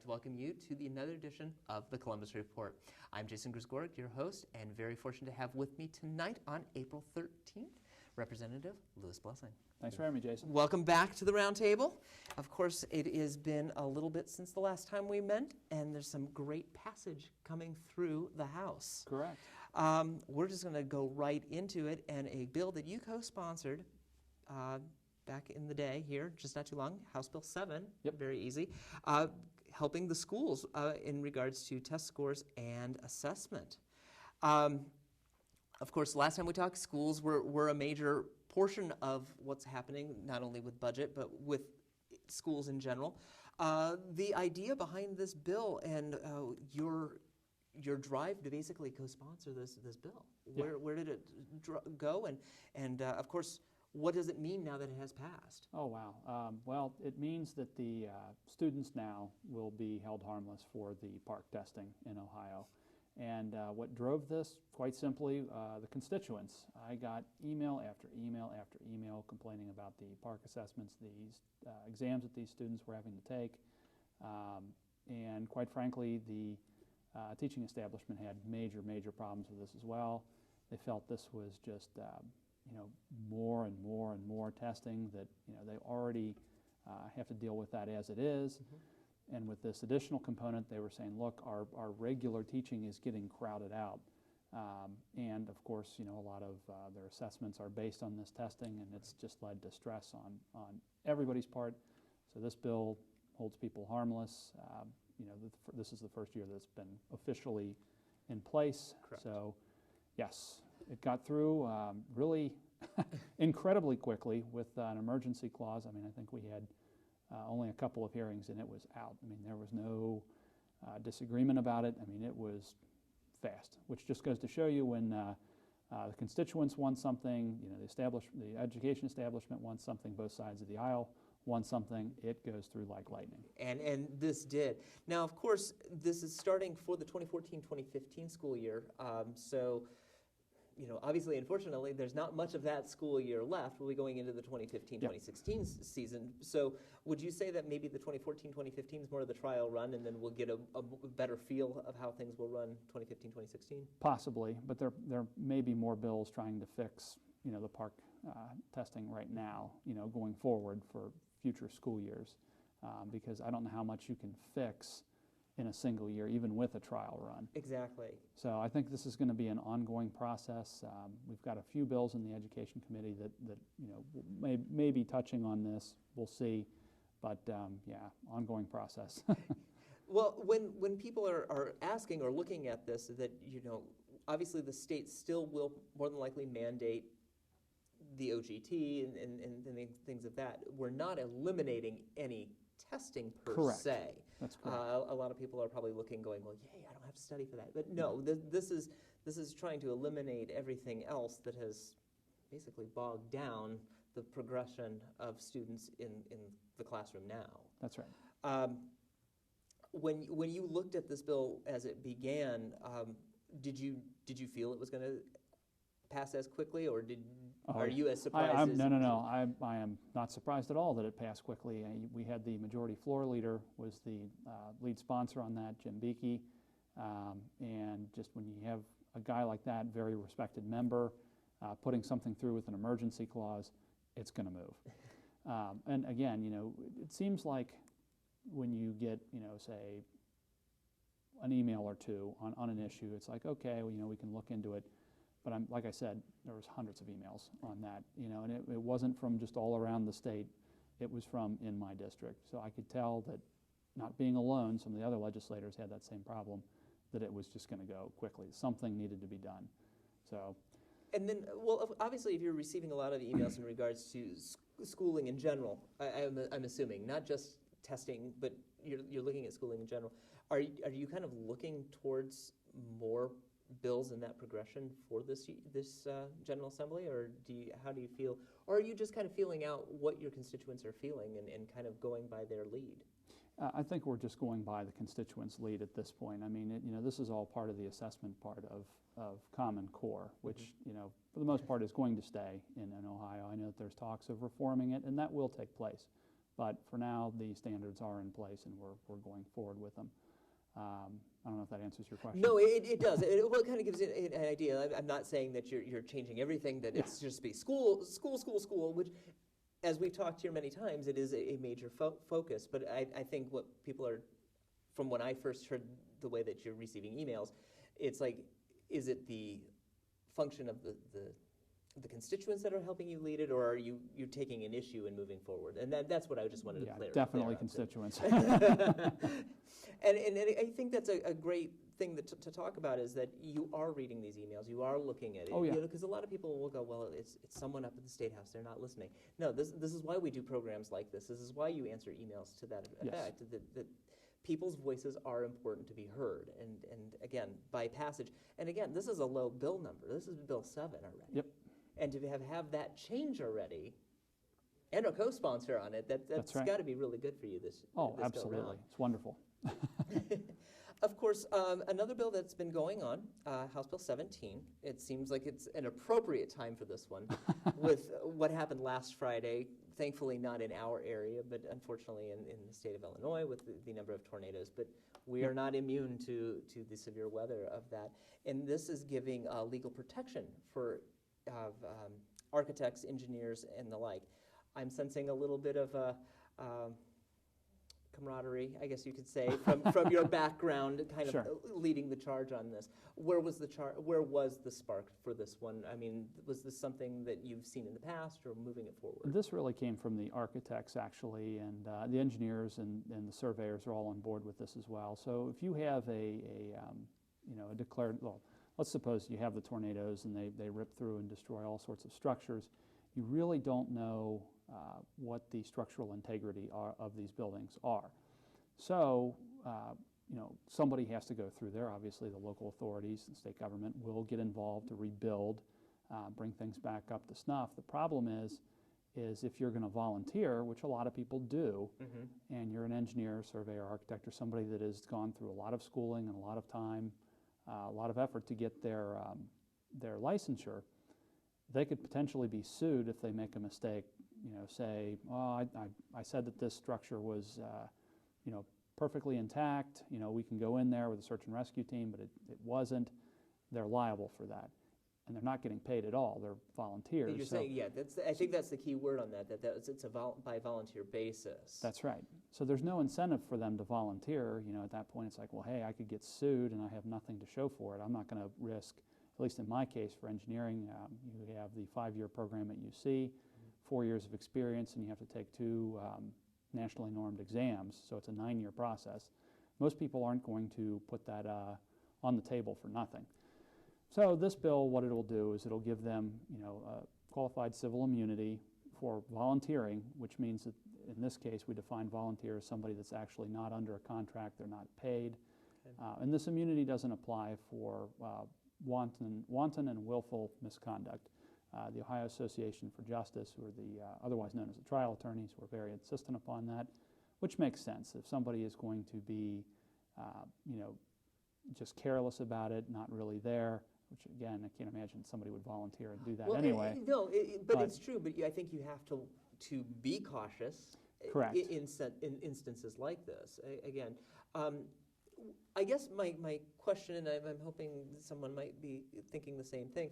to welcome you to another edition of the Columbus Report. I'm Jason Grzgorek, your host, and very fortunate to have with me tonight on April 13th, Representative Louis Blessing. Thanks for having me, Jason. Welcome back to the round table. Of course, it has been a little bit since the last time we met, and there's some great passage coming through the House. Correct. We're just going to go right into it, and a bill that you co-sponsored back in the day here, just not too long, House Bill 7, Yep. Very easy, helping the schools in regards to test scores and assessment. Of course, last time we talked, schools were a major portion of what's happening, not only with budget, but with schools in general. The idea behind this bill and your drive to basically co-sponsor this bill, where did it go? And of course, what does it mean now that it has passed? Oh, wow. Well, it means that the students now will be held harmless for the park testing in Ohio. And what drove this, quite simply, the constituents. I got email after email after email complaining about the park assessments, these exams that these students were having to take. And quite frankly, the teaching establishment had major problems with this as well. They felt this was just more and more testing that they already have to deal with that as it is. Mm-hmm. And with this additional component, they were saying, look, our regular teaching is getting crowded out. And of course, a lot of their assessments are based on this testing, and it's just led to stress on everybody's part. So this bill holds people harmless. This is the first year that it's been officially in place. Correct. So yes, it got through really incredibly quickly with an emergency clause. I mean, I think we had only a couple of hearings and it was out. I mean, there was no disagreement about it. I mean, it was fast, which just goes to show you when the constituents want something, the education establishment wants something, both sides of the aisle want something, it goes through like lightning. And this did. Now, of course, this is starting for the 2014-2015 school year. So, obviously, unfortunately, there's not much of that school year left. We'll be going into the 2015-2016 season. So would you say that maybe the 2014-2015 is more of the trial run, and then we'll get a better feel of how things will run 2015-2016? Possibly, but there may be more bills trying to fix, the park testing right now, going forward for future school years, because I don't know how much you can fix in a single year, even with a trial run. Exactly. So I think this is going to be an ongoing process. We've got a few bills in the Education Committee that may be touching on this. We'll see, but ongoing process. Well, when people are asking or looking at this, that obviously the state still will more than likely mandate the OGT and things of that. We're not eliminating any testing per correct. Se. That's correct. A lot of people are probably looking, going, well, yay, I don't have to study for that. But no, this is trying to eliminate everything else that has basically bogged down the progression of students in the classroom now. That's right. When you looked at this bill as it began, did you feel it was going to pass as quickly, or are you as surprised? No. I am not surprised at all that it passed quickly. We had the majority floor leader was the lead sponsor on that, Jim Beakey, and just when you have a guy like that, very respected member, putting something through with an emergency clause, it's going to move. And again, it seems like when you get, say, an email or two on an issue, it's like, okay, well, we can look into it. But like I said, there was hundreds of emails on that, and it wasn't from just all around the state. It was from in my district. So I could tell that, not being alone, some of the other legislators had that same problem, that it was just going to go quickly. Something needed to be done. So. And then, well, obviously, if you're receiving a lot of emails in regards to schooling in general, I'm assuming, not just testing, but you're looking at schooling in general. Are you kind of looking towards more bills in that progression for this General Assembly, or how do you feel, or are you just kind of feeling out what your constituents are feeling and kind of going by their lead? I think we're just going by the constituents' lead at this point. I mean, this is all part of the assessment part of Common Core, which for the most part is going to stay in Ohio. I know that there's talks of reforming it, and that will take place. But for now, the standards are in place, and we're going forward with them. I don't know if that answers your question. No, it does. Well, it kind of gives you an idea. I'm not saying that you're changing everything, that it's just be school, which, as we've talked here many times, it is a major focus. But I think what people are, from when I first heard the way that you're receiving emails, it's like, is it the function of the constituents that are helping you lead it, or are you taking an issue and moving forward? And that's what I just wanted to clear. Definitely constituents. And I think that's a great thing to talk about, is that you are reading these emails, you are looking at it. Oh, yeah. Because a lot of people will go, well, it's someone up at the State House, they're not listening. No, this is why we do programs like this. This is why you answer emails to that effect. Yes. That people's voices are important to be heard. And again, by passage, and again, this is a low bill number. This is Bill 7 already. Yep. And to have that change already, and a co-sponsor on it, that's right. got to be really good for you this Oh, this go absolutely. round. It's wonderful. Of course, another bill that's been going on, House Bill 17, it seems like it's an appropriate time for this one with what happened last Friday, thankfully not in our area, but unfortunately in the state of Illinois with the number of tornadoes. But we are not immune to the severe weather of that. And this is giving legal protection for architects, engineers, and the like. I'm sensing a little bit of camaraderie, I guess you could say, from your background, kind Sure. of leading the charge on this. Where was the spark for this one? I mean, was this something that you've seen in the past, or moving it forward? This really came from the architects, actually, and the engineers and the surveyors are all on board with this as well. So if you have a declared, well, let's suppose you have the tornadoes and they rip through and destroy all sorts of structures, you really don't know what the structural integrity of these buildings are. So, somebody has to go through there. Obviously, the local authorities and state government will get involved to rebuild, bring things back up to snuff. The problem is if you're going to volunteer, which a lot of people do, and you're an engineer, surveyor, architect, or somebody that has gone through a lot of schooling and a lot of time, a lot of effort to get their licensure, they could potentially be sued if they make a mistake. Say, oh, I said that this structure was, perfectly intact. We can go in there with a search and rescue team, but it wasn't. They're liable for that, and they're not getting paid at all. They're volunteers. You're saying, yeah. I think that's the key word on that. It's by volunteer basis. That's right. So there's no incentive for them to volunteer. At that point, it's like, well, hey, I could get sued, and I have nothing to show for it. I'm not going to risk. At least in my case, for engineering, you have the 5-year program at UC. 4 years of experience, and you have to take 2 nationally normed exams, so it's a 9-year process. Most people aren't going to put that on the table for nothing. So this bill, what it'll do is it'll give them, qualified civil immunity for volunteering, which means that in this case we define volunteer as somebody that's actually not under a contract, they're not paid. Okay. And this immunity doesn't apply for wanton and willful misconduct. The Ohio Association for Justice, who are the otherwise known as the trial attorneys, were very insistent upon that, which makes sense. If somebody is going to be, just careless about it, not really there, which again, I can't imagine somebody would volunteer and do that anyway. But it's true. But I think you have to be cautious. Correct. In instances like this. Again, I guess my question, and I'm hoping someone might be thinking the same thing.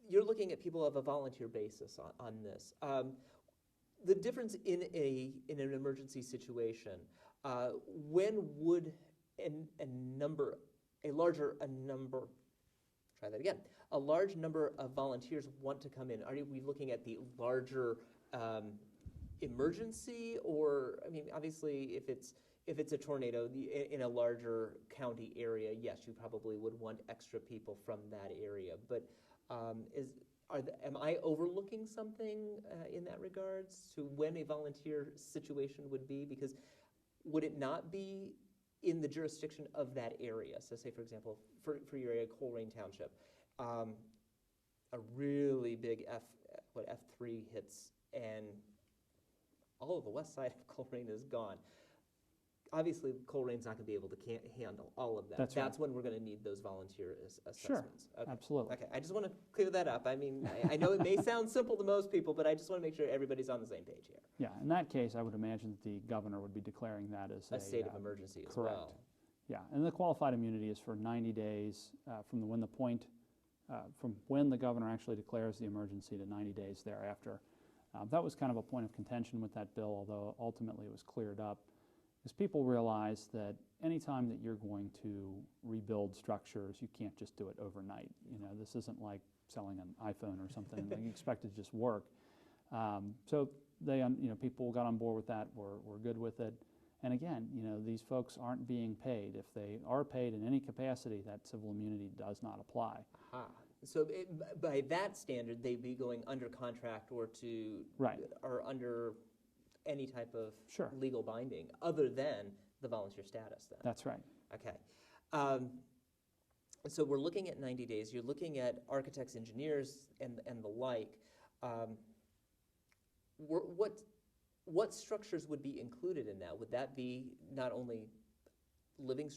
You're looking at people of a volunteer basis on this. The difference in an emergency situation, when would a large number of volunteers want to come in? Are we looking at the larger emergency, or obviously if it's a tornado in a larger county area, yes, you probably would want extra people from that area, but. Am I overlooking something in that regards to when a volunteer situation would be? Because would it not be in the jurisdiction of that area? So say, for example, for your area, Colerain Township, a really big F3 hits, and all of the west side of Colerain is gone. obviously Colerain's not going to be able to handle all of that. That's right. when we're going to need those volunteer Sure, assessments. Okay. absolutely. Okay, I just want to clear that up. I mean, I know it may sound simple to most people, but I just want to make sure everybody's on the same page here. Yeah, in that case, I would imagine that the governor would be declaring that as A state of emergency as correct. well. Yeah, and the qualified immunity is for 90 days from when the governor actually declares the emergency to 90 days thereafter. That was kind of a point of contention with that bill, although ultimately it was cleared up, because people realize that anytime that you're going to rebuild structures, you can't just do it overnight. You know, this isn't like selling an iPhone or something and you expect it to just work. So they, people got on board with that, were good with it. And again, these folks aren't being paid. If they are paid in any capacity, that civil immunity does not apply. Aha. So by that standard, they'd be going under contract or or under any type of Sure. legal binding other than the volunteer status then. That's right. Okay. So we're looking at 90 days. You're looking at architects, engineers, and the like. What structures would be included in that? Would that be not only living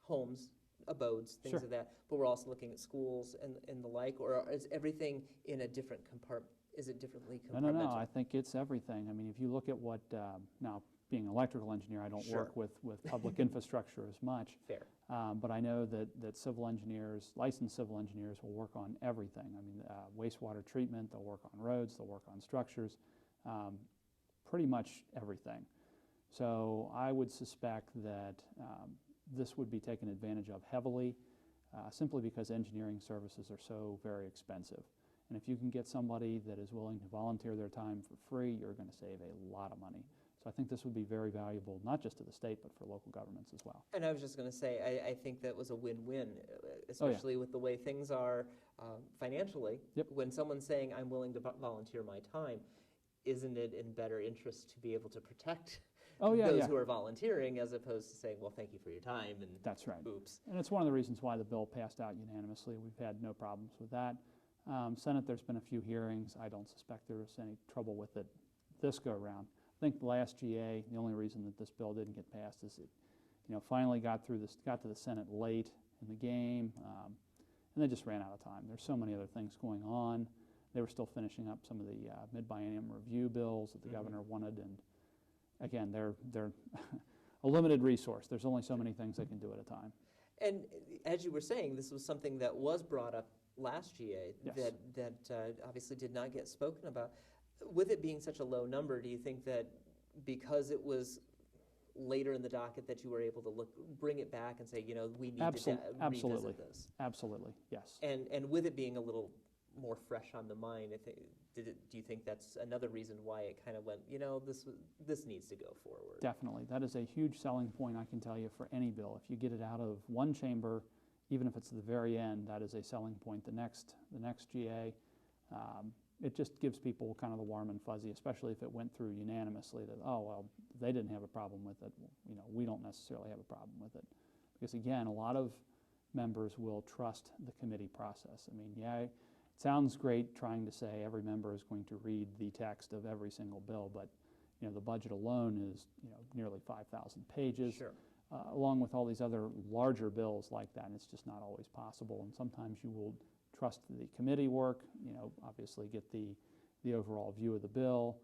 homes, abodes, things Sure. of that, but we're also looking at schools and the like, or is everything in a different compartment? Is it differently compartmented? No, I think it's everything. I mean, if you look at what, now being an electrical engineer, I don't Sure. work with public infrastructure as much. Fair. But I know that civil engineers, licensed civil engineers, will work on everything. I mean, wastewater treatment, they'll work on roads, they'll work on structures, pretty much everything. So I would suspect that this would be taken advantage of heavily, simply because engineering services are so very expensive. And if you can get somebody that is willing to volunteer their time for free, you're going to save a lot of money. So I think this would be very valuable, not just to the state, but for local governments as well. And I was just going to say, I think that was a win-win, especially with the way things are financially. Yep. When someone's saying, I'm willing to volunteer my time, isn't it in better interest to be able to protect those who are volunteering as opposed to saying, well, thank you for your time, and that's right. Oops. And it's one of the reasons why the bill passed out unanimously. We've had no problems with that. Senate, there's been a few hearings. I don't suspect there was any trouble with it this go around. I think the last GA, the only reason that this bill didn't get passed is it, finally got to the Senate late in the game, and they just ran out of time. There's so many other things going on. They were still finishing up some of the mid-biennium review bills that the governor wanted, and again, they're a limited resource. There's only so many things they can do at a time. And as you were saying, this was something that was brought up last GA Yes. that obviously did not get spoken about. With it being such a low number, do you think that because it was later in the docket that you were able to bring it back and say, we need to revisit this? Absolutely, yes. And with it being a little more fresh on the mind, do you think that's another reason why it kind of went, this needs to go forward? Definitely. That is a huge selling point, I can tell you, for any bill. If you get it out of one chamber, even if it's the very end, that is a selling point. The next GA, it just gives people kind of the warm and fuzzy, especially if it went through unanimously, that, oh, well, they didn't have a problem with it. We don't necessarily have a problem with it. Because again, a lot of members will trust the committee process. I mean, it sounds great trying to say every member is going to read the text of every single bill, but the budget alone is nearly 5,000 pages. Sure. Along with all these other larger bills like that, and it's just not always possible. And sometimes you will trust the committee work, obviously get the overall view of the bill.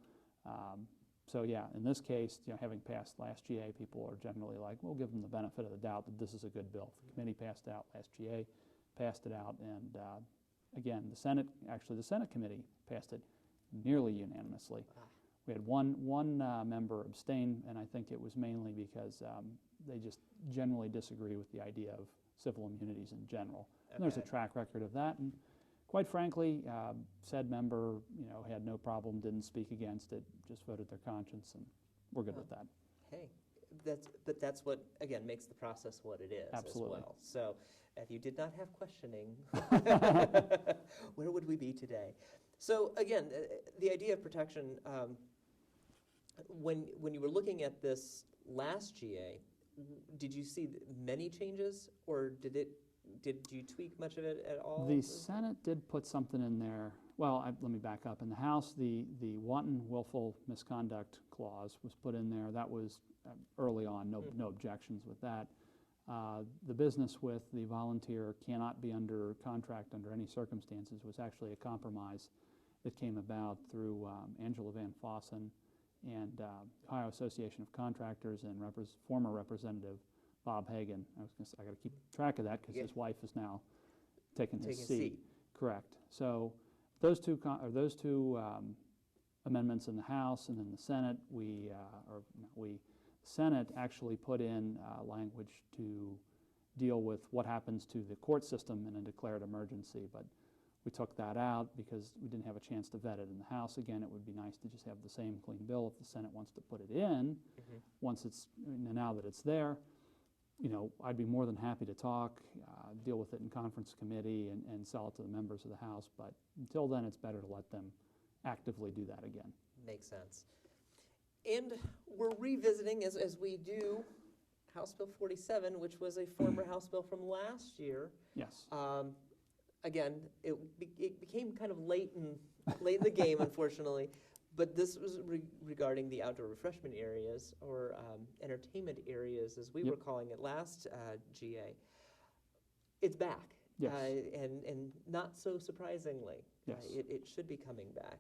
So yeah, in this case, having passed last GA, people are generally like, we'll give them the benefit of the doubt that this is a good bill. The committee passed out last GA, passed it out, and again, the Senate committee passed it nearly unanimously. We had one member abstain, and I think it was mainly because they just generally disagree with the idea of civil immunities in general. Okay. And there's a track record of that, and quite frankly, said member, had no problem, didn't speak against it, just voted their conscience, and we're good with that. Hey, that's what, again, makes the process what it is. Absolutely. As well. So if you did not have questioning, where would we be today? So again, the idea of protection, when you were looking at this last GA, did you see many changes, or did you tweak much of it at all? The Senate did put something in there. Well, let me back up. In the House, the wanton willful misconduct clause was put in there. That was early on, no objections with that. The business with the volunteer cannot be under contract under any circumstances was actually a compromise that came about through Angela Van Fossen and Ohio Association of Contractors and former Representative Bob Hagan. I got to keep track of that because his wife is now taking his seat. Correct. So those two amendments in the House and in the Senate, the Senate actually put in language to deal with what happens to the court system in a declared emergency, but we took that out because we didn't have a chance to vet it in the House. Again, it would be nice to just have the same clean bill if the Senate wants to put it in. Once now that it's there, I'd be more than happy to talk, deal with it in conference committee and sell it to the members of the House, but until then it's better to let them actively do that again. Makes sense. And we're revisiting, as we do, House Bill 47, which was a former House bill from last year. Yes. Again, it became kind of late in the game, unfortunately. But this was regarding the outdoor refreshment areas, or entertainment areas, as we were calling it last GA. It's back. Yes. And not so surprisingly. Yes. It should be coming back.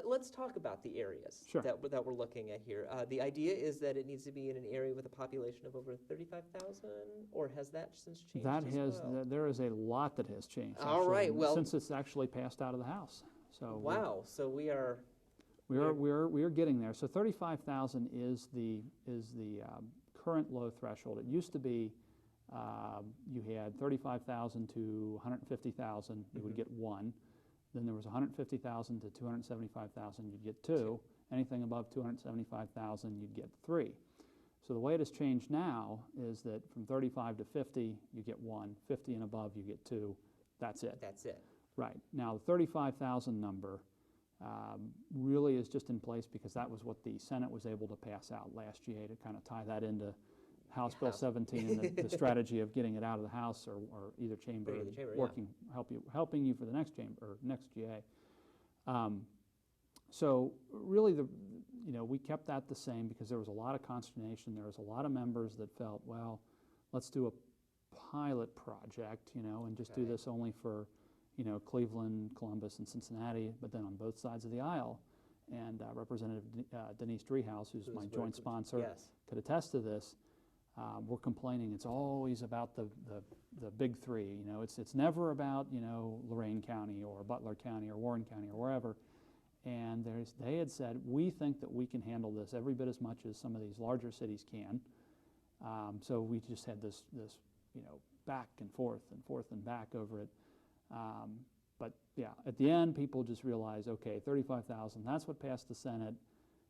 Let's talk about the areas that we're looking at here. The idea is that it needs to be in an area with a population of over 35,000, or has that since changed? There is a lot that has changed. All right, well, since it's actually passed out of the House. So wow, so we are getting there. So 35,000 is the current low threshold. It used to be you had 35,000 to 150,000, you would get one. Then there was 150,000 to 275,000, you'd get two. Anything above 275,000, you'd get three. So the way it has changed now is that from 35 to 50, you get one. 50 and above, you get two. That's it. That's it. Right. Now, the 35,000 number really is just in place because that was what the Senate was able to pass out last GA to kind of tie that into House Bill 17 and the strategy of getting it out of the House or either chamber, working, helping you for the next chamber or next GA. So really, we kept that the same because there was a lot of consternation. There was a lot of members that felt, well, let's do a pilot project, and just do this only for, Cleveland, Columbus, and Cincinnati, but then on both sides of the aisle. And Representative Denise Driehaus, who's my joint sponsor, could attest to this. We're complaining it's always about the big three. It's never about Lorain County or Butler County or Warren County or wherever. And they had said, we think that we can handle this every bit as much as some of these larger cities can. So we just had this back and forth and back over it. But yeah, at the end, people just realized, okay, 35,000, that's what passed the Senate.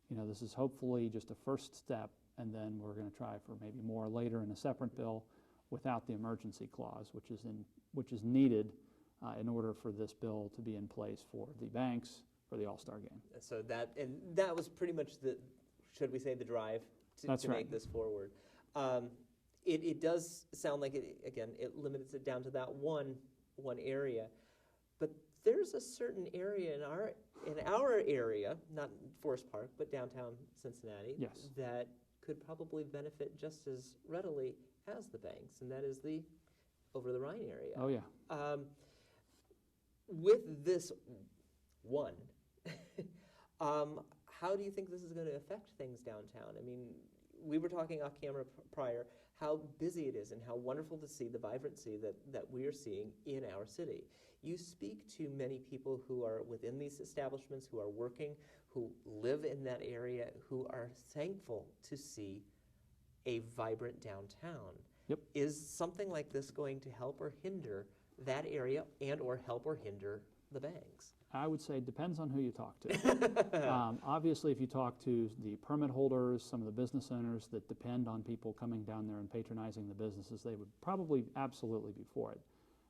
This is hopefully just a first step, and then we're going to try for maybe more later in a separate bill without the emergency clause, which is needed in order for this bill to be in place for the banks for the All-Star game. So that was pretty much should we say, the drive to make this forward. It does sound like it limits it down to that one area, but there's a certain area in our area, not Forest Park, but downtown Cincinnati, that could probably benefit just as readily as the banks, and that is the over the Rhine area. Oh yeah. With this one, how do you think this is going to affect things downtown? I mean, we were talking off camera prior how busy it is and how wonderful to see the vibrancy that we are seeing in our city. You speak to many people who are within these establishments, who are working, who live in that area, who are thankful to see a vibrant downtown. Yep. Is something like this going to help or hinder that area and or help or hinder the banks? I would say it depends on who you talk to. Obviously, if you talk to the permit holders, some of the business owners that depend on people coming down there and patronizing the businesses, they would probably absolutely be for it.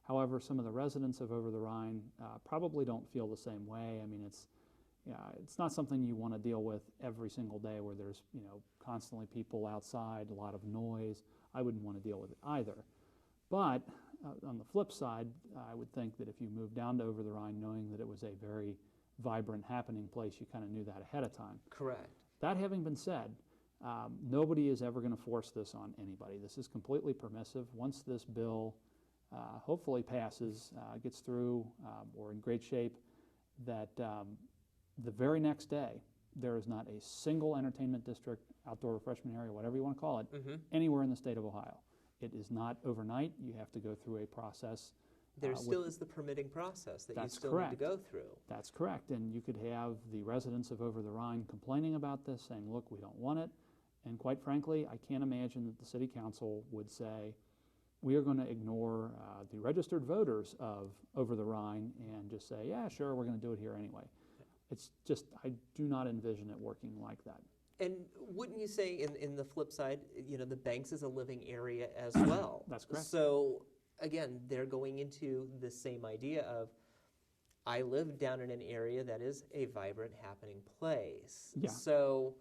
However, some of the residents of Over the Rhine probably don't feel the same way. I mean, it's not something you want to deal with every single day where there's constantly people outside, a lot of noise. I wouldn't want to deal with it either. But on the flip side, I would think that if you moved down to Over the Rhine knowing that it was a very vibrant, happening place, you kind of knew that ahead of time. Correct. That having been said, nobody is ever going to force this on anybody. This is completely permissive. Once this bill hopefully passes, gets through, or in great shape, that the very next day, there is not a single entertainment district, outdoor refreshment area, whatever you want to call it, anywhere in the state of Ohio. It is not overnight. You have to go through a process. There still is the permitting process that you That's still correct. need to go through. That's correct. And you could have the residents of Over the Rhine complaining about this, saying, look, we don't want it. And quite frankly, I can't imagine that the city council would say, we are going to ignore the registered voters of Over the Rhine and just say, yeah, sure, we're going to do it here anyway. It's just, I do not envision it working like that. And wouldn't you say, in the flip side, the Banks is a living area as well? That's correct. So, again, they're going into the same idea of, I live down in an area that is a vibrant, happening place. Yeah. So,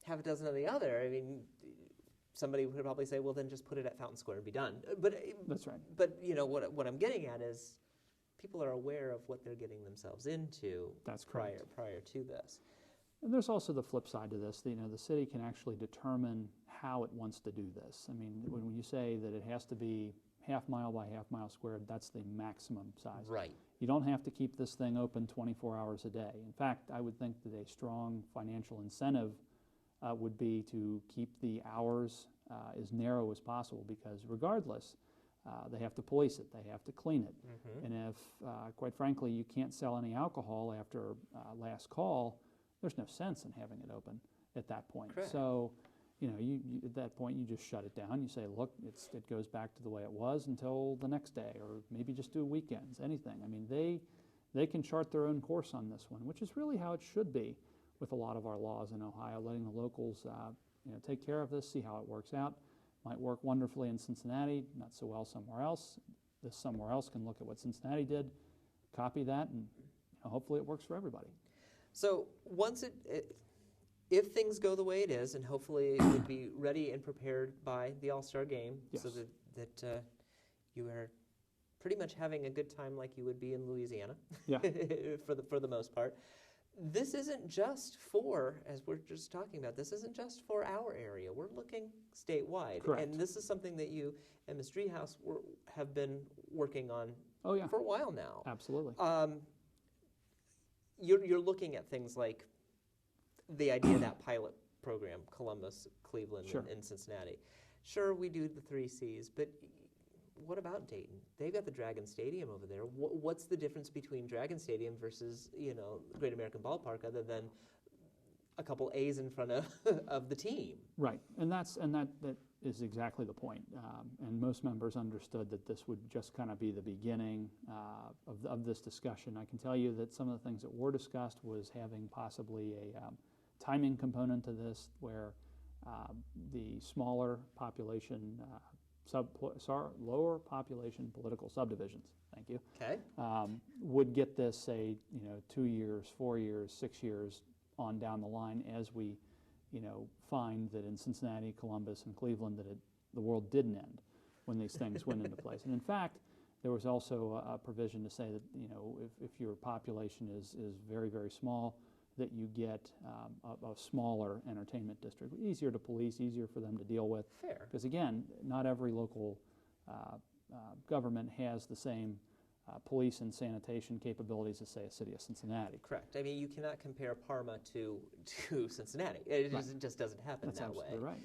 half a dozen of the other, I mean, somebody would probably say, well, then just put it at Fountain Square and be done. But That's right. But what I'm getting at is, people are aware of what they're getting themselves into. That's prior to this. And there's also the flip side to this. The city can actually determine how it wants to do this. I mean, when you say that it has to be half mile by half mile squared, that's the maximum size. Right. You don't have to keep this thing open 24 hours a day. In fact, I would think that a strong financial incentive would be to keep the hours as narrow as possible, because regardless, they have to police it, they have to clean it. And if, quite frankly, you can't sell any alcohol after last call, there's no sense in having it open at that point. Correct. So, you at that point, you just shut it down. You say, look, it goes back to the way it was until the next day, or maybe just do weekends, anything. I mean, they can chart their own course on this one, which is really how it should be with a lot of our laws in Ohio, letting the locals take care of this, see how it works out. Might work wonderfully in Cincinnati, not so well somewhere else. This somewhere else can look at what Cincinnati did, copy that, and hopefully it works for everybody. So once if things go the way it is, and hopefully it would be ready and prepared by the All-Star game, Yes. so that you are pretty much having a good time like you would be in Louisiana, Yeah. for the most part. This isn't just for, as we're just talking about, this isn't just for our area. We're looking statewide. Correct. And this is something that you and Ms. Driehaus have been working on Oh, yeah. for a while now. Absolutely. You're looking at things like the idea of that pilot program, Columbus, Cleveland, Sure. and Cincinnati. Sure, we do the 3 Cs, but what about Dayton? They've got the Dragon Stadium over there. What's the difference between Dragon Stadium versus, Great American Ballpark, other than a couple A's in front of the team? Right, and that is exactly the point. And most members understood that this would just kind of be the beginning of this discussion. I can tell you that some of the things that were discussed was having possibly a timing component to this, where the smaller population, lower population political subdivisions, thank you, Okay. would get this, say, 2 years, 4 years, 6 years on down the line, as we find that in Cincinnati, Columbus, and Cleveland that the world didn't end when these things went into place. And in fact, there was also a provision to say that if your population is very, very small, that you get a smaller entertainment district, easier to police, easier for them to deal with. Fair. Because again, not every local government has the same police and sanitation capabilities as, say, a city of Cincinnati. Correct. I mean, you cannot compare Parma to Cincinnati. It just doesn't happen That's that way. absolutely right.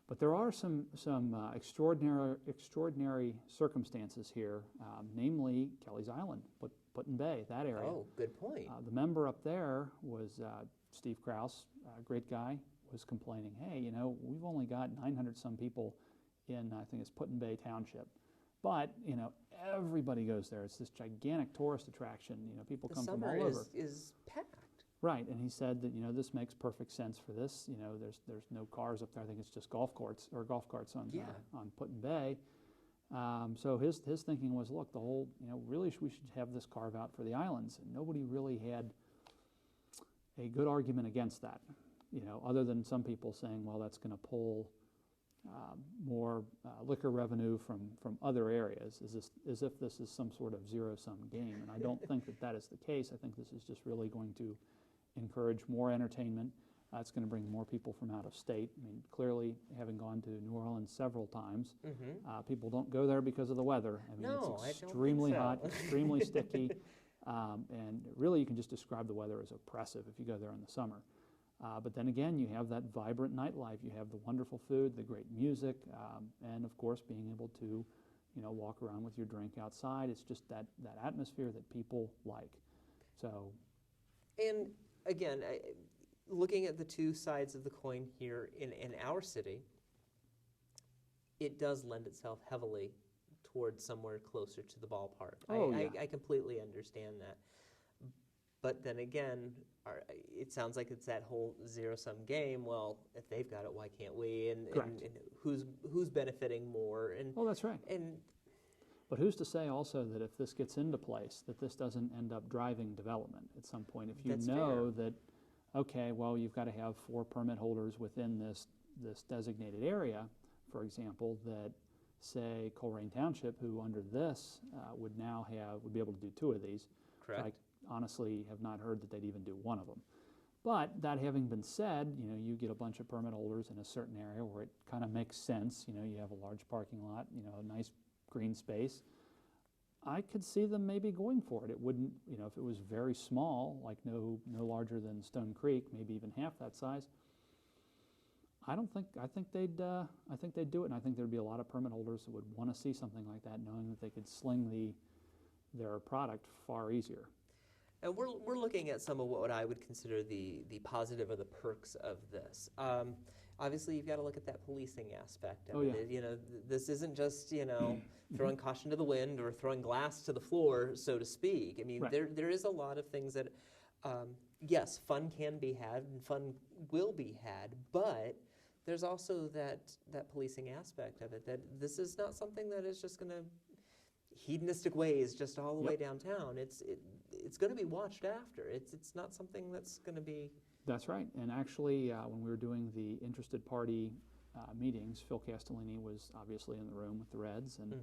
But there are some extraordinary circumstances here, namely Kelly's Island, Put-in Bay, that area. Oh, good point. The member up there was Steve Kraus, a great guy, was complaining, hey, we've only got 900 some people in, I think it's Put-in Bay Township. But, everybody goes there. It's this gigantic tourist attraction. People come from all over. The summer is packed. Right, and he said that this makes perfect sense for this. There's no cars up there. I think it's just golf carts on Put-in Bay. So his thinking was, look, the whole really we should have this carve out for the islands, and nobody really had a good argument against that. Other than some people saying, well, that's going to pull more liquor revenue from other areas, as if this is some sort of zero-sum game. And I don't think that that is the case. I think this is just really going to encourage more entertainment. It's going to bring more people from out of state. I mean, clearly, having gone to New Orleans several times, people don't go there because of the weather. I mean, No, it's I don't extremely think so. hot, extremely sticky, and really you can just describe the weather as oppressive if you go there in the summer. But then again, you have that vibrant nightlife. You have the wonderful food, the great music, and of course, being able to, walk around with your drink outside. It's just that atmosphere that people like. So, And again, looking at the two sides of the coin here in our city, it does lend itself heavily towards somewhere closer to the ballpark. Oh, yeah. I completely understand that. But then again, it sounds like it's that whole zero-sum game. Well, if they've got it, why can't we? And who's benefiting more? And oh, that's right. And But who's to say also that if this gets into place, that this doesn't end up driving development at some point? If you That's know that, okay, well, you've got to have 4 permit holders within this designated area, for example, that say Colerain Township, who under this would be able to do 2 of these. correct. I honestly have not heard that they'd even do 1 of them. But that having been said, you get a bunch of permit holders in a certain area where it kind of makes sense. You have a large parking lot, a nice green space. I could see them maybe going for it. It wouldn't, if it was very small, like no larger than Stone Creek, maybe even half that size. I think they'd do it, and I think there'd be a lot of permit holders that would want to see something like that, knowing that they could sling their product far easier. And we're looking at some of what I would consider the positive or the perks of this. Obviously, you've got to look at that policing aspect of it. This isn't just throwing caution to the wind or throwing glass to the floor, so to speak. I mean, Right. there is a lot of things that, yes, fun can be had and fun will be had, but there's also that policing aspect of it. That this is not something that is just going to hedonistic ways just all the way downtown. It's going to be watched after. It's not something that's going to be. That's right. And actually, when we were doing the interested party meetings, Phil Castellini was obviously in the room with the Reds, and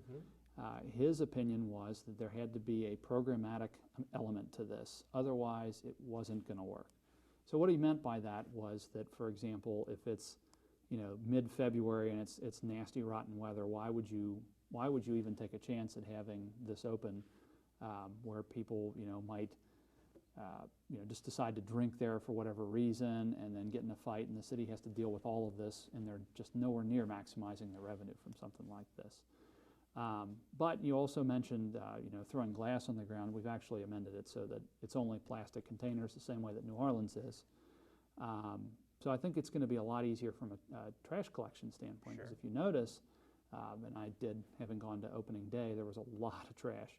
his opinion was that there had to be a programmatic element to this. Otherwise, it wasn't going to work. So what he meant by that was that, for example, if it's mid-February and it's nasty, rotten weather, why would you even take a chance at having this open where people might just decide to drink there for whatever reason and then get in a fight, and the city has to deal with all of this, and they're just nowhere near maximizing their revenue from something like this. But you also mentioned throwing glass on the ground. We've actually amended it so that it's only plastic containers, the same way that New Orleans is. So I think it's going to be a lot easier from a trash collection standpoint, because if you notice, and I did, having gone to opening day, there was a lot of trash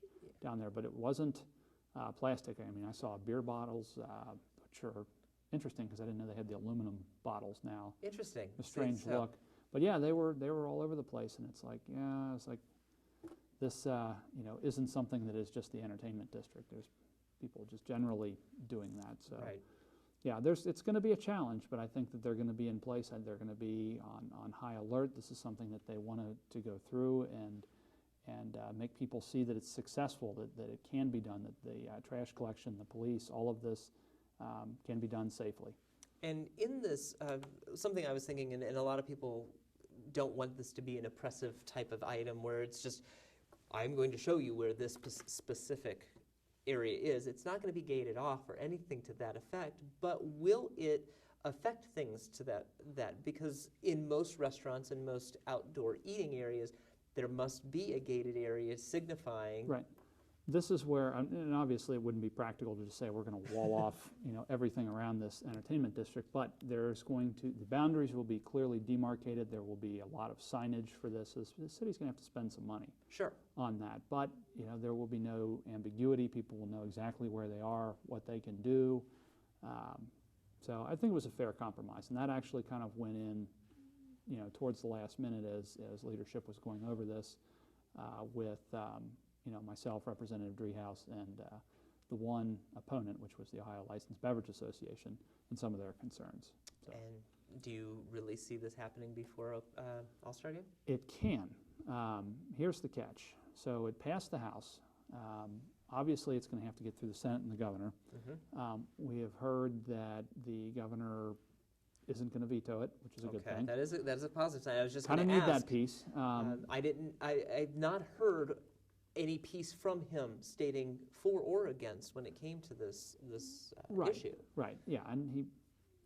down there, but it wasn't plastic. I mean, I saw beer bottles, which are interesting because I didn't know they had the aluminum bottles now. Interesting. A strange look. But yeah, they were all over the place, and it's like, this isn't something that is just the entertainment district. There's people just generally doing that. So Right. yeah, it's going to be a challenge, but I think that they're going to be in place and they're going to be on high alert. This is something that they want to go through and make people see that it's successful, that it can be done, that the trash collection, the police, all of this can be done safely. And in this, something I was thinking, and a lot of people don't want this to be an oppressive type of item where it's just, I'm going to show you where this specific area is. It's not going to be gated off or anything to that effect, but will it affect things to that? Because in most restaurants and most outdoor eating areas, there must be a gated area signifying. Right. This is where, and obviously it wouldn't be practical to just say we're going to wall off everything around this entertainment district, but the boundaries will be clearly demarcated. There will be a lot of signage for this. The city's going to have to spend some money on that, but there will be no ambiguity. People will know exactly where they are, what they can do. So I think it was a fair compromise, and that actually kind of went in towards the last minute as leadership was going over this with myself, Representative Driehaus, and the one opponent, which was the Ohio Licensed Beverage Association, and some of their concerns. So And do you really see this happening before All-Star game? it can. Here's the catch. So it passed the House. Obviously, it's going to have to get through the Senate and the governor. Mm-hmm. We have heard that the governor isn't going to veto it, which is a good thing. That is a positive sign. I was just Kind going of to need ask. that piece. I've not heard any piece from him stating for or against when it came to this Right. issue. Right, yeah, and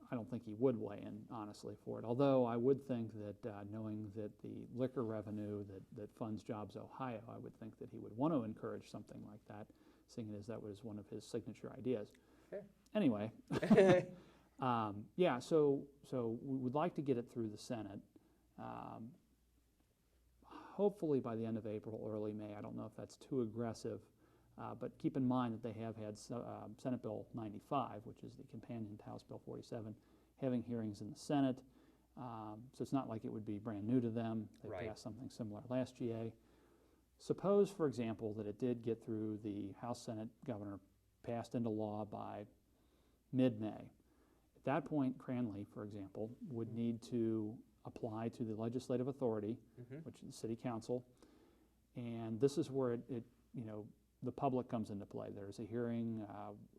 I don't think he would weigh in, honestly, for it. Although I would think that knowing that the liquor revenue that funds Jobs Ohio, I would think that he would want to encourage something like that, seeing as that was one of his signature ideas. Fair. Anyway, yeah, so we would like to get it through the Senate. Hopefully by the end of April, early May. I don't know if that's too aggressive, but keep in mind that they have had Senate Bill 95, which is the companion to House Bill 47, having hearings in the Senate. So it's not like it would be brand new to them. They Right. passed something similar last GA. Suppose, for example, that it did get through the House, Senate, Governor, passed into law by mid-May. At that point, Cranley, for example, would need to apply to the legislative authority, Mm-hmm. which is the city council, and this is where the public comes into play. There's a hearing,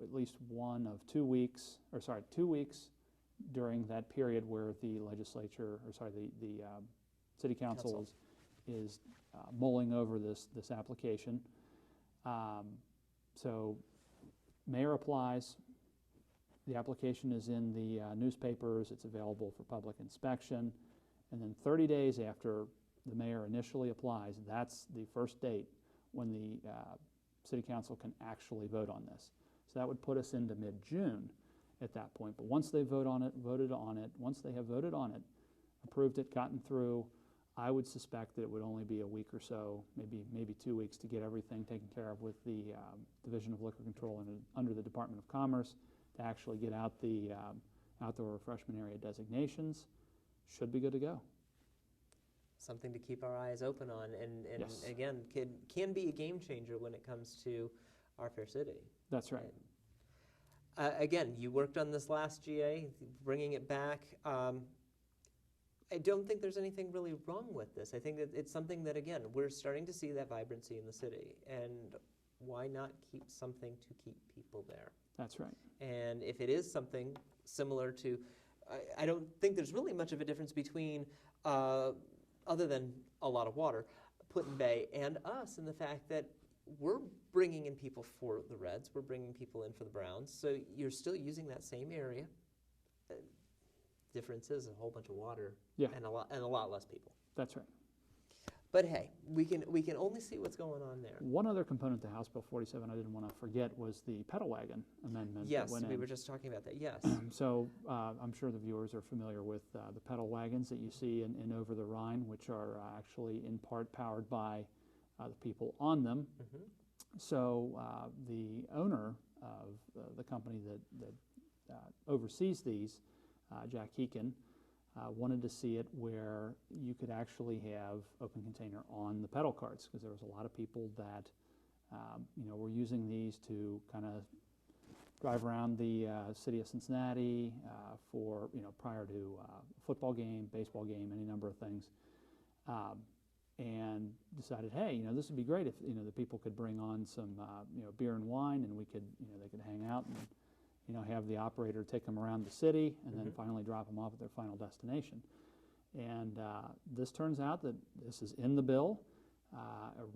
at least one of 2 weeks, 2 weeks during that period where the legislature, the city council is mulling over this application. So mayor applies. The application is in the newspapers. It's available for public inspection. And then 30 days after the mayor initially applies, that's the first date when the city council can actually vote on this. So that would put us into mid-June at that point. But once they voted on it, once they have voted on it, approved it, gotten through, I would suspect that it would only be a week or so, maybe 2 weeks to get everything taken care of with the Division of Liquor Control and under the Department of Commerce to actually get out the outdoor refreshment area designations. Should be good to go. Something to keep our eyes open on, and Yes. again, can be a game changer when it comes to our fair city. That's right. Again, you worked on this last GA, bringing it back. I don't think there's anything really wrong with this. I think that it's something that, again, we're starting to see that vibrancy in the city, and why not keep something to keep people there? That's right. And if it is something similar to, I don't think there's really much of a difference between, other than a lot of water, Put-in-Bay and us in the fact that we're bringing in people for the Reds, we're bringing people in for the Browns, so you're still using that same area. Difference is a whole bunch of water, Yeah. and a lot less people. That's right. But hey, we can only see what's going on there. One other component to House Bill 47 I didn't want to forget was the pedal wagon amendment. Yes, that went we in. were just talking about that. Yes. So I'm sure the viewers are familiar with the pedal wagons that you see in Over the Rhine, which are actually in part powered by the people on them. Mhm. So the owner of the company that oversees these, Jack Heekin, wanted to see it where you could actually have open container on the pedal carts, because there was a lot of people that were using these to kind of drive around the city of Cincinnati for prior to football game, baseball game, any number of things, and decided, hey, this would be great if the people could bring on some beer and wine, and we could they could hang out and have the operator take them around the city and then finally drop them off at their final destination. And this turns out that this is in the bill.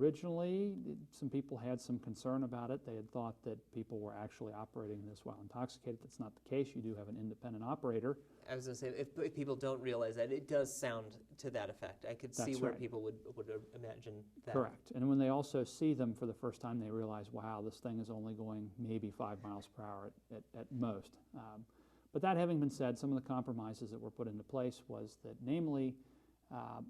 Originally, some people had some concern about it. They had thought that people were actually operating this while intoxicated. That's not the case. You do have an independent operator. I was going to say, if people don't realize that, it does sound to that effect. I could see That's where right. people would imagine that. Correct. And when they also see them for the first time, they realize, wow, this thing is only going maybe 5 miles per hour at most. But that having been said, some of the compromises that were put into place was that, namely,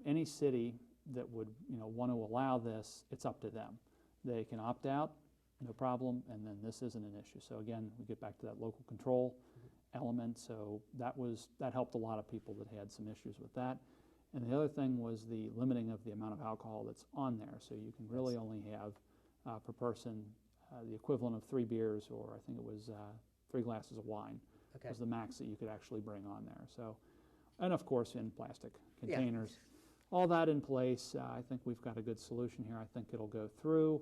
any city that would want to allow this, it's up to them. They can opt out, no problem, and then this isn't an issue. So again, we get back to that local control element. So that helped a lot of people that had some issues with that. And the other thing was the limiting of the amount of alcohol that's on there. So you can really only have per person the equivalent of 3 beers, or I think it was 3 glasses of wine Okay. was the max that you could actually bring on there. So, and of course in plastic containers. All that in place, I think we've got a good solution here. I think it'll go through.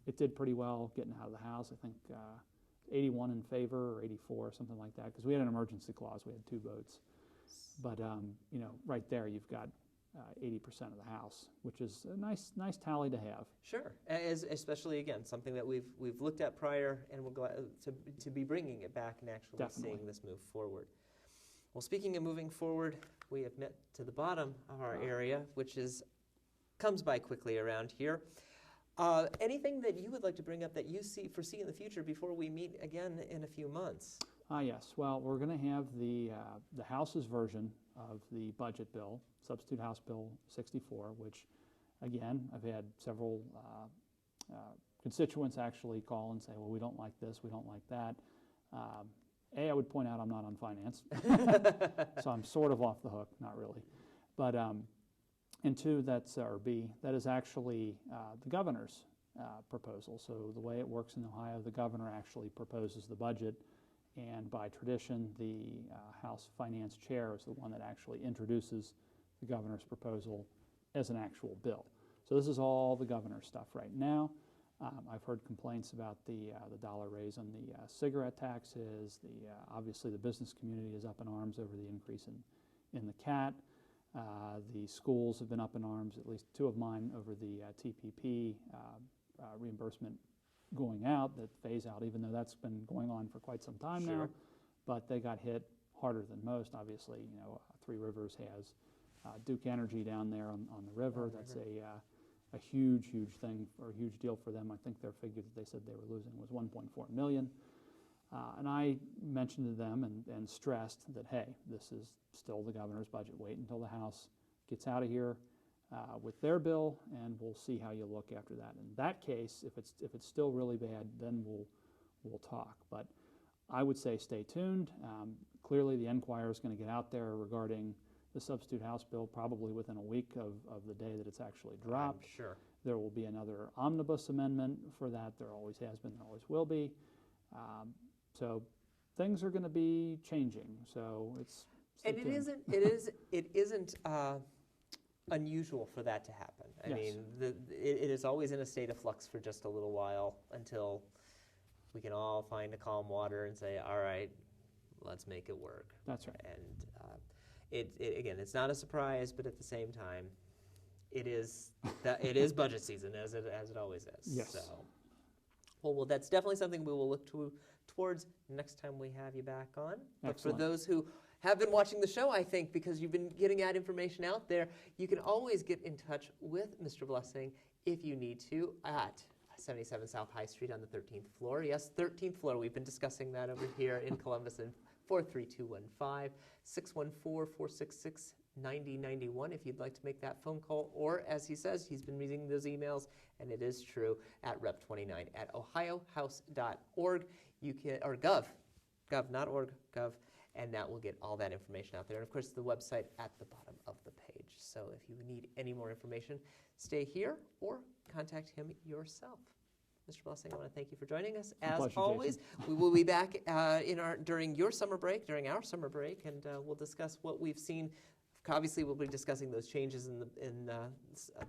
It did pretty well getting out of the House. I think 81 in favor or 84, something like that, because we had an emergency clause. We had 2 votes. But you know, right there you've got 80% of the House, which is a nice tally to have. Sure, especially again something that we've looked at prior, and we're glad to be bringing it back and actually Definitely. seeing this move forward. Well, speaking of moving forward, we have met to the bottom of our area, which comes by quickly around here. Anything that you would like to bring up that you foresee in the future before we meet again in a few months? Yes. Well, we're going to have the House's version of the budget bill, Substitute House Bill 64, which, again, I've had several constituents actually call and say, well, we don't like this, we don't like that. I would point out I'm not on finance, so I'm sort of off the hook, not really. But, and 2, or B, that is actually the governor's proposal. So the way it works in Ohio, the governor actually proposes the budget, and by tradition, the House Finance Chair is the one that actually introduces the governor's proposal as an actual bill. So this is all the governor's stuff right now. I've heard complaints about the dollar raise on the cigarette taxes. Obviously, the business community is up in arms over the increase in the CAT. The schools have been up in arms, at least 2 of mine, over the TPP reimbursement going out, that phase out, even though that's been going on for quite some time now. Sure. But they got hit harder than most. Obviously, you know, Three Rivers has Duke Energy down there on the river. That's a huge thing, or a huge deal for them. I think their figure that they said they were losing was 1.4 million. And I mentioned to them and stressed that, hey, this is still the governor's budget. Wait until the House gets out of here with their bill, and we'll see how you look after that. In that case, if it's still really bad, then we'll talk. But I would say stay tuned. Clearly, the Enquirer is going to get out there regarding the substitute House bill probably within a week of the day that it's actually dropped. I'm sure. There will be another omnibus amendment for that. There always has been, there always will be. So things are going to be changing. So it's And it isn't unusual for that to happen. I Yes. mean, it is always in a state of flux for just a little while until we can all find a calm water and say, all right, let's make it work. That's right. And again, it's not a surprise, but at the same time, it is budget season as it always is. Yes. So, well, that's definitely something we will look towards next time we have you back on. But Excellent. for those who have been watching the show, I think, because you've been getting that information out there, you can always get in touch with Mr. Blessing if you need to at 77 South High Street on the 13th floor. Yes, 13th floor. We've been discussing that over here in Columbus, and 43215, 614-466-9091 if you'd like to make that phone call. Or, as he says, he's been reading those emails, and it is true, at rep29 at ohiohouse.org. You can, or gov, not org, gov, and that will get all that information out there. And, of course, the website at the bottom of the page. So if you need any more information, stay here or contact him yourself. Mr. Blessing, I want to thank you for joining us. As pleasure, always, Jason. we will be back during our summer break, and we'll discuss what we've seen. Obviously, we'll be discussing those changes in the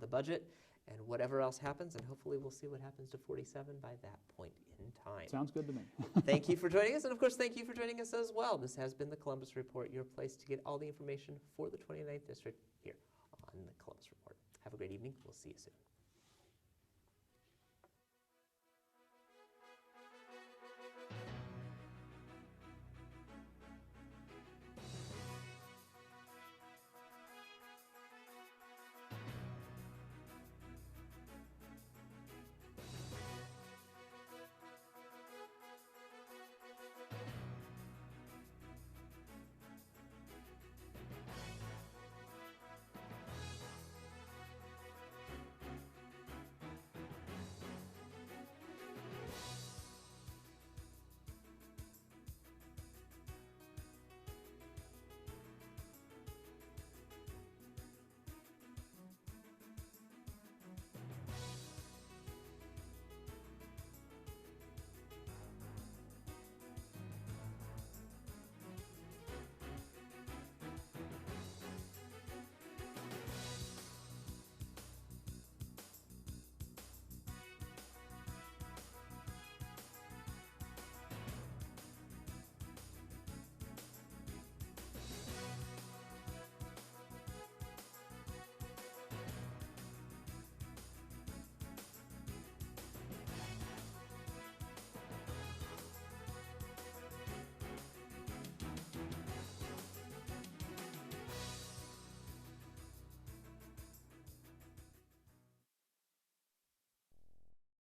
budget and whatever else happens, and hopefully we'll see what happens to 47 by that point in time. Sounds good to me. Thank you for joining us, and of course, thank you for joining us as well. This has been the Columbus Report, your place to get all the information for the 29th District here on the Columbus Report. Have a great evening. We'll see you soon.